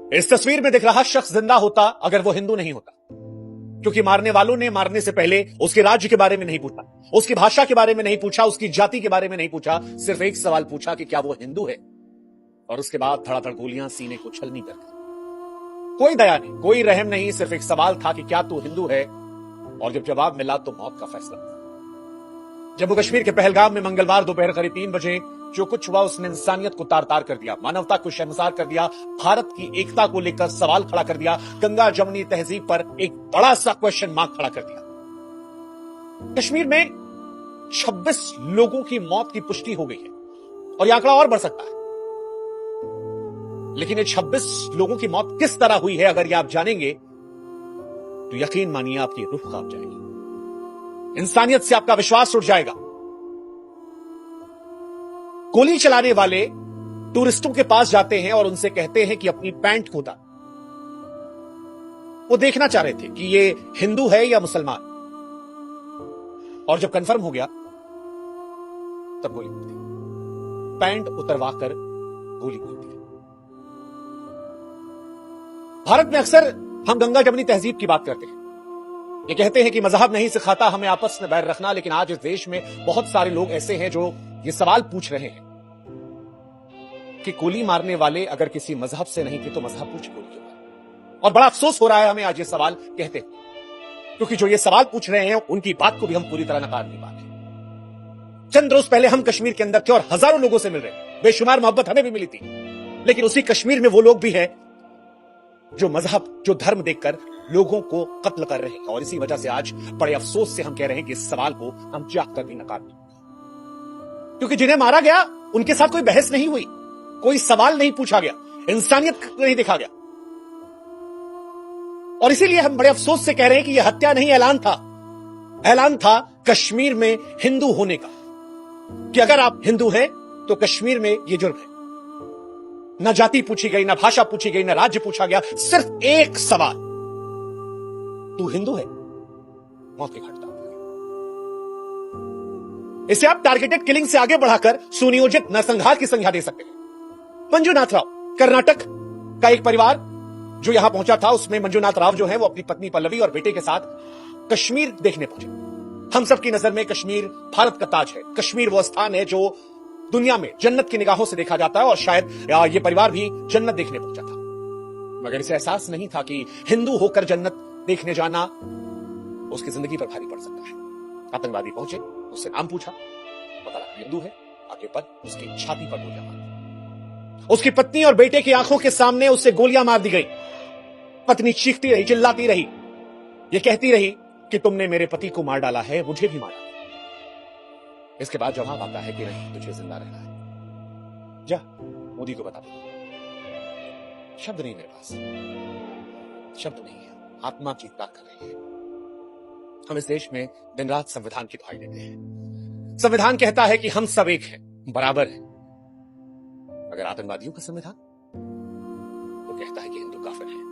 इस तस्वीर में दिख रहा शख्स जिंदा होता अगर वो हिंदू नहीं होता, क्योंकि मारने वालों ने मारने से पहले उसके राज्य के बारे में नहीं पूछा, उसकी भाषा के बारे में नहीं पूछा, उसकी जाति के बारे में नहीं पूछा, सिर्फ एक सवाल पूछा कि क्या वो हिंदू है, और उसके बाद धड़ाधड़ गोलियां सीने को छलनी कर दी। कोई दया नहीं, कोई रहम नहीं, सिर्फ एक सवाल था कि क्या तू हिंदू है, और जब जवाब मिला तो मौत का फैसला। जम्मू कश्मीर के पहलगाम में मंगलवार दोपहर करीब 3 बजे जो कुछ हुआ उसने इंसानियत को तार तार कर दिया, मानवता को शर्मसार कर दिया, भारत की एकता को लेकर सवाल खड़ा कर दिया, गंगा जमुनी तहजीब पर एक बड़ा सा क्वेश्चन मार्क खड़ा कर दिया। कश्मीर में 26 लोगों की मौत की पुष्टि हो गई है और यह आंकड़ा और बढ़ सकता है, लेकिन ये 26 लोगों की मौत किस तरह हुई है अगर ये आप जानेंगे तो यकीन मानिए आपकी रूह कांप जाएगी, इंसानियत से आपका विश्वास उठ जाएगा। गोली चलाने वाले टूरिस्टों के पास जाते हैं और उनसे कहते हैं कि अपनी पैंट को उतार। वो देखना चाह रहे थे कि ये हिंदू है या मुसलमान, और जब कंफर्म हो गया तब गोली मार दी, पैंट उतरवाकर गोली मार दी। भारत में अक्सर हम गंगा जमुनी तहजीब की बात करते हैं, ये कहते हैं कि मजहब नहीं सिखाता हमें आपस में बैर रखना, लेकिन आज इस देश में बहुत सारे लोग ऐसे हैं जो ये सवाल पूछ रहे हैं कि गोली मारने वाले अगर किसी मजहब से नहीं थे तो मजहब पूछ गोली क्यों मारे। और बड़ा अफसोस हो रहा है हमें आज ये सवाल कहते हैं, क्योंकि जो ये सवाल पूछ रहे हैं उनकी बात को भी हम पूरी तरह नकार नहीं पा रहे। चंद रोज पहले हम कश्मीर के अंदर थे और हजारों लोगों से मिल रहे, बेशुमार मोहब्बत हमें भी मिली थी, लेकिन उसी कश्मीर में वो लोग भी हैं जो मजहब, जो धर्म देखकर लोगों को कत्ल कर रहे हैं, और इसी वजह से आज बड़े अफसोस से हम कह रहे हैं कि इस सवाल को हम चाह कर भी नकार दें, क्योंकि जिन्हें मारा गया उनके साथ कोई बहस नहीं हुई, कोई सवाल नहीं पूछा गया, इंसानियत नहीं देखा गया। और इसीलिए हम बड़े अफसोस से कह रहे हैं कि यह हत्या नहीं, ऐलान था कश्मीर में हिंदू होने का, कि अगर आप हिंदू हैं तो कश्मीर में यह जुर्म है। ना जाति पूछी गई, ना भाषा पूछी गई, ना राज्य पूछा गया, सिर्फ एक सवाल, तू हिंदू है, मौत की घटना। इसे आप टारगेटेड किलिंग से आगे बढ़ाकर सुनियोजित नरसंहार की संज्ञा दे सकते हैं। मंजुनाथ राव, कर्नाटक का एक परिवार जो यहां पहुंचा था, उसमें मंजुनाथ राव जो है वो अपनी पत्नी पल्लवी और बेटे के साथ कश्मीर देखने पहुंचे। हम सबकी नजर में कश्मीर भारत का ताज है, कश्मीर वो स्थान है जो दुनिया में जन्नत की निगाहों से देखा जाता है, और शायद ये परिवार भी जन्नत देखने पहुंचा था, मगर इसे एहसास नहीं था कि हिंदू होकर जन्नत देखने जाना उसकी जिंदगी पर भारी पड़ सकता है। आतंकवादी पहुंचे, उससे नाम पूछा, पता लगा हिंदू है, आगे पर उसकी छाती पर गोलियां मार दी, उसकी पत्नी और बेटे की आंखों के सामने उससे गोलियां मार दी गई। पत्नी चीखती रही, चिल्लाती रही, ये कहती रही कि तुमने मेरे पति को मार डाला है, मुझे भी मारा। इसके बाद जवाब आता है कि नहीं, तुझे जिंदा रहना है, जा मोदी को बता दो। शब्द नहीं मेरे पास, शब्द नहीं है, आत्मा चीत्कार कर रही है। हम इस देश में दिन रात संविधान की दुहाई देते हैं। संविधान कहता है कि हम सब एक हैं, बराबर हैं, मगर आतंकवादियों का संविधान वो कहता है कि हिंदू काफिर है,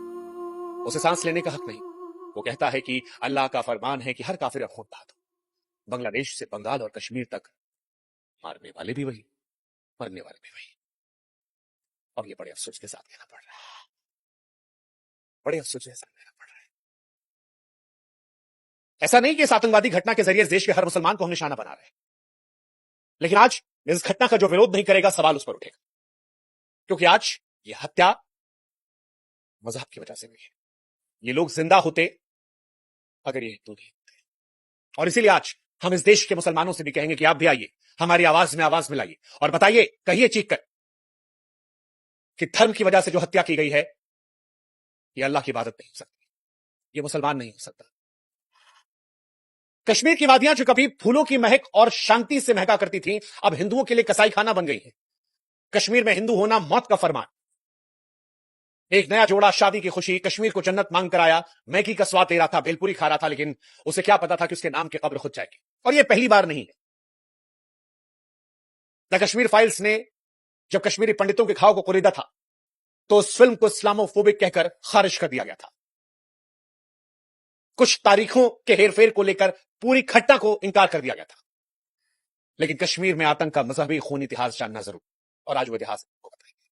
उसे सांस लेने का हक नहीं। वो कहता है कि अल्लाह का फरमान है कि हर काफिर का खून बहा दो। बांग्लादेश से बंगाल और कश्मीर तक मारने वाले भी वही, मरने वाले भी वही। और ये बड़े अफसोस के साथ कहना पड़ रहा है, बड़े अफसोस के साथ कहना पड़ रहा है। ऐसा नहीं कि इस आतंकवादी घटना के जरिए देश के हर मुसलमान को हम निशाना बना रहे हैं, लेकिन आज इस घटना का जो विरोध नहीं करेगा सवाल उस पर उठेगा, क्योंकि आज यह हत्या मजहब की वजह से हुई है। ये लोग जिंदा होते अगर ये हिंदू नहीं होते, और इसीलिए आज हम इस देश के मुसलमानों से भी कहेंगे कि आप भी आइए, हमारी आवाज में आवाज मिलाइए और बताइए, कहिए चीख कर कि धर्म की वजह से जो हत्या की गई है ये अल्लाह की इबादत नहीं हो सकती, ये मुसलमान नहीं हो सकता। कश्मीर की वादियां जो कभी फूलों की महक और शांति से महका करती थी, अब हिंदुओं के लिए कसाई खाना बन गई है। कश्मीर में हिंदू होना मौत का फरमान। एक नया जोड़ा शादी की खुशी, कश्मीर को जन्नत मांग कर आया, मैगी का स्वाद ले रहा था, भेलपुरी खा रहा था, लेकिन उसे क्या पता था कि उसके नाम की कब्र खुद जाएगी। और यह पहली बार नहीं है। द कश्मीर फाइल्स ने जब कश्मीरी पंडितों के घाव को कुरीदा था तो उस फिल्म को इस्लामोफोबिक कहकर खारिज कर दिया गया था। कुछ तारीखों के हेरफेर को लेकर पूरी घटना को इंकार कर दिया गया था, लेकिन कश्मीर में आतंक का मजहबी खून इतिहास जानना जरूर, और आज वो इतिहास को बताएंगे।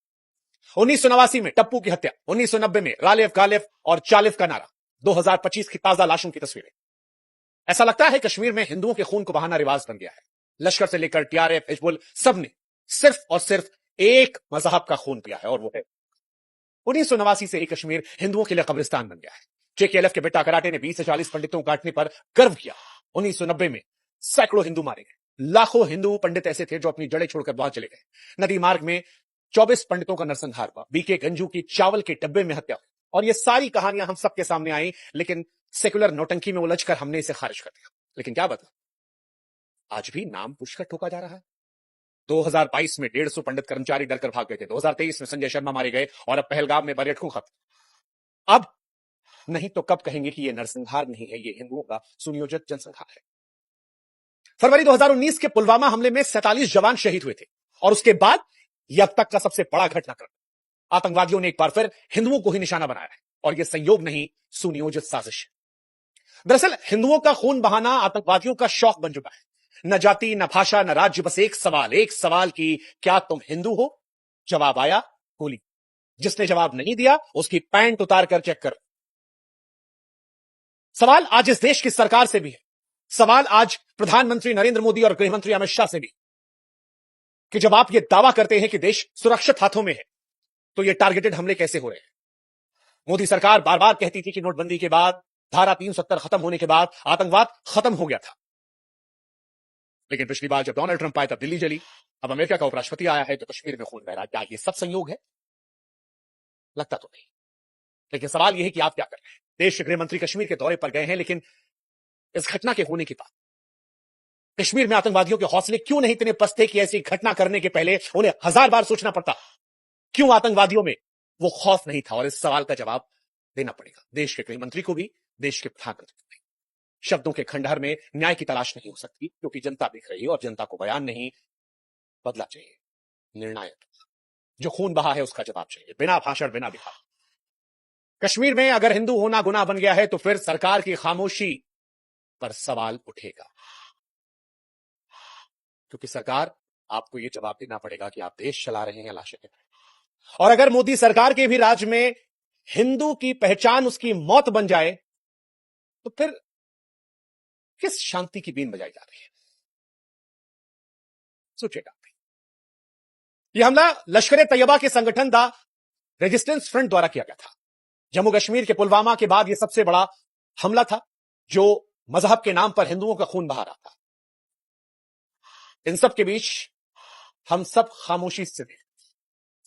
1989 में टप्पू की हत्या, 1990 में रालेफ गालेफ और चालिफ का नारा, 2025 की ताजा लाशों की तस्वीरें। ऐसा लगता है कश्मीर में हिंदुओं के खून को बहाना रिवाज बन गया है। लश्कर से लेकर टीआरएफ, हिजबुल, सबने सिर्फ और सिर्फ एक मजहब का खून पिया है और वो है 1989 से एक कश्मीर हिंदुओं के लिए कब्रिस्तान बन गया है। जेकेएलएफ के बेटा कराटे ने 20 से 40 पंडितों को काटने पर गर्व किया। 1990 में सैकड़ों हिंदू मारे गए। लाखों हिंदू पंडित ऐसे थे जो अपनी जड़ें छोड़कर वहां चले गए। नदी मार्ग में 24 पंडितों का नरसंहार हुआ। बीके गंजू की चावल के डब्बे में हत्या हुई। और ये सारी कहानियां हम सबके सामने आई, लेकिन सेकुलर नौटंकी में उलझकर हमने इसे खारिज कर दिया। लेकिन क्या बता, आज भी नाम पुष्कर ठोका जा रहा है। 2022 में 150 पंडित कर्मचारी डरकर भाग गए थे। 2023 में संजय शर्मा मारे गए और अब पहलगाम में पर्यटकों खत्म। अब नहीं तो कब कहेंगे कि यह नरसंहार नहीं है, यह हिंदुओं का सुनियोजित जनसंहार है। फरवरी 2019 के पुलवामा हमले में 47 जवान शहीद हुए थे और उसके बाद यह अब तक का सबसे बड़ा घटनाक्रम। आतंकवादियों ने एक बार फिर हिंदुओं को ही निशाना बनाया है और यह संयोग नहीं, सुनियोजित साजिश है। दरअसल हिंदुओं का खून बहाना आतंकवादियों का शौक बन चुका है। न जाति, न भाषा, न राज्य, बस एक सवाल कि क्या तुम हिंदू हो? जवाब आया गोली। जिसने जवाब नहीं दिया उसकी पैंट उतार कर चेक करो। सवाल आज इस देश की सरकार से भी है। सवाल आज प्रधानमंत्री नरेंद्र मोदी और गृहमंत्री अमित शाह से भी, कि जब आप यह दावा करते हैं कि देश सुरक्षित हाथों में है, तो ये टारगेटेड हमले कैसे हो रहे हैं? मोदी सरकार बार बार कहती थी कि नोटबंदी के बाद, धारा 370 खत्म होने के बाद आतंकवाद खत्म हो गया था। लेकिन पिछली बार जब डोनाल्ड ट्रंप आए तब दिल्ली जली। अब अमेरिका का उपराष्ट्रपति आया है तो कश्मीर में खून बह रहा है। क्या ये सब संयोग है? लगता तो नहीं। लेकिन सवाल यह है कि आप क्या कर रहे हैं? देश के गृहमंत्री कश्मीर के दौरे पर गए हैं, लेकिन इस घटना के होने के बाद कश्मीर में आतंकवादियों के हौसले क्यों नहीं इतने पस्ते कि ऐसी घटना करने के पहले उन्हें 1000 बार सोचना पड़ता? क्यों आतंकवादियों में वो खौफ नहीं था? और इस सवाल का जवाब देना पड़ेगा देश के गृहमंत्री को भी, देश के प्रधानमंत्री को भी। शब्दों के खंडहर में न्याय की तलाश नहीं हो सकती, क्योंकि जनता दिख रही है और जनता को बयान नहीं, बदला चाहिए, निर्णायक। जो खून बहा है उसका जवाब चाहिए, बिना भाषण, बिना दिखा। कश्मीर में अगर हिंदू होना गुनाह बन गया है तो फिर सरकार की खामोशी पर सवाल उठेगा, क्योंकि सरकार, आपको यह जवाब देना पड़ेगा कि आप देश चला रहे हैं या लाशें गिन रहे हैं। और अगर मोदी सरकार के भी राज में हिंदू की पहचान उसकी मौत बन जाए तो फिर किस शांति की बीन बजाई जा रही है? सोचिएगा। यह हमला लश्कर तैयबा के संगठन द रेजिस्टेंस फ्रंट द्वारा किया गया था। जम्मू कश्मीर के पुलवामा के बाद यह सबसे बड़ा हमला था जो मजहब के नाम पर हिंदुओं का खून बहा रहा था। इन सब के बीच हम सब खामोशी से थे।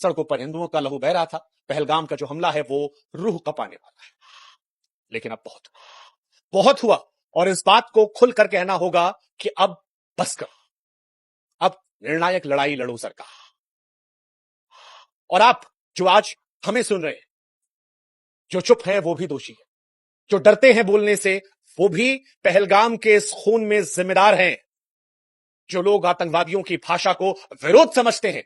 सड़कों पर हिंदुओं का लहू बह रहा था। पहलगाम का जो हमला है वो रूह कपाने वाला है। लेकिन अब बहुत हुआ और इस बात को खुलकर कहना होगा कि अब बस करो। अब निर्णायक लड़ाई लड़ो सरकार। और आप जो आज हमें सुन रहे हैं, जो चुप हैं वो भी दोषी है, जो डरते हैं बोलने से वो भी पहलगाम के इस खून में जिम्मेदार हैं। जो लोग आतंकवादियों की भाषा को विरोध समझते हैं,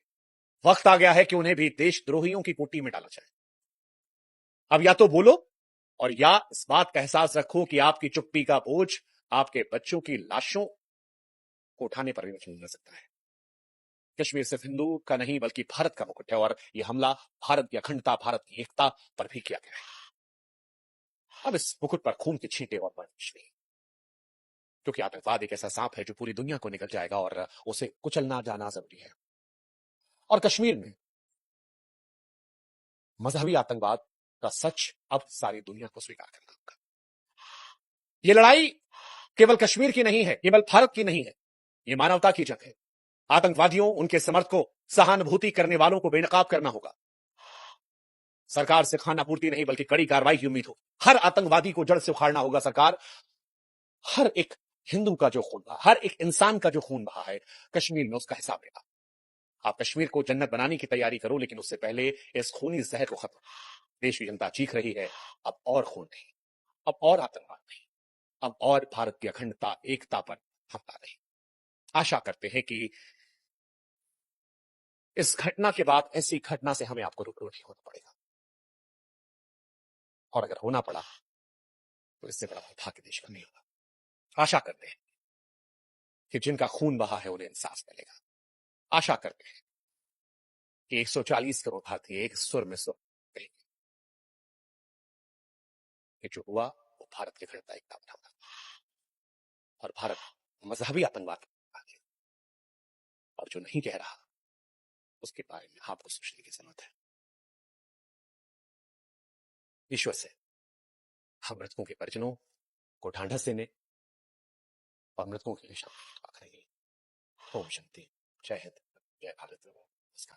वक्त आ गया है कि उन्हें भी देशद्रोहियों की कोटी में डाला जाए। अब या तो बोलो और या इस बात का एहसास रखो कि आपकी चुप्पी का बोझ आपके बच्चों की लाशों को उठाने पर भी नहीं रह सकता है। कश्मीर सिर्फ हिंदू का नहीं बल्कि भारत का मुकुट है और यह हमला भारत की अखंडता, भारत की एकता पर भी किया गया है। अब इस मुकुट पर खून के छींटे और बर्दाश्त नहीं, क्योंकि आतंकवाद एक ऐसा सांप है जो पूरी दुनिया को निकल जाएगा और उसे कुचलना जाना जरूरी है। और कश्मीर में मजहबी आतंकवाद का सच अब सारी दुनिया को स्वीकार करना होगा। यह लड़ाई केवल कश्मीर की नहीं है, केवल भारत की नहीं है, यह मानवता की जंग है। आतंकवादियों, उनके समर्थकों, सहानुभूति करने वालों को बेनकाब करना होगा। सरकार से खानापूर्ति नहीं बल्कि कड़ी कार्रवाई की उम्मीद हो। हर आतंकवादी को जड़ से उखाड़ना होगा सरकार। हर एक हिंदू का जो खून बहा, हर एक इंसान का जो खून बहा है कश्मीर में, उसका हिसाब लेगा। आप कश्मीर को जन्नत बनाने की तैयारी करो, लेकिन उससे पहले इस खूनी जहर को खत्म। देश की जनता चीख रही है, अब और खून नहीं, अब और आतंकवाद नहीं, अब और भारत की अखंडता, एकता पर हमला नहीं। आशा करते हैं कि इस घटना के बाद ऐसी घटना से हमें आपको रूबरू नहीं होना पड़ेगा, और अगर होना पड़ा तो इससे बड़ा भाग्य देश का नहीं होगा। आशा करते हैं कि जिनका खून बहा है उन्हें इंसाफ मिलेगा। आशा करते हैं कि 140 करोड़ भारतीय एक सुर में सुर कहेंगे कि जो हुआ वो भारत की अखंडता एकता बनाना और भारत मजहबी आतंकवाद और जो नहीं कह रहा उसके बारे में आपको सोचने की जरूरत है। ईश्वर से हम मृतकों के परिजनों को ढांढस देने और मृतकों के लिए शांति दुआ करेंगे। ओम शांति। जय हिंद, जय भारत।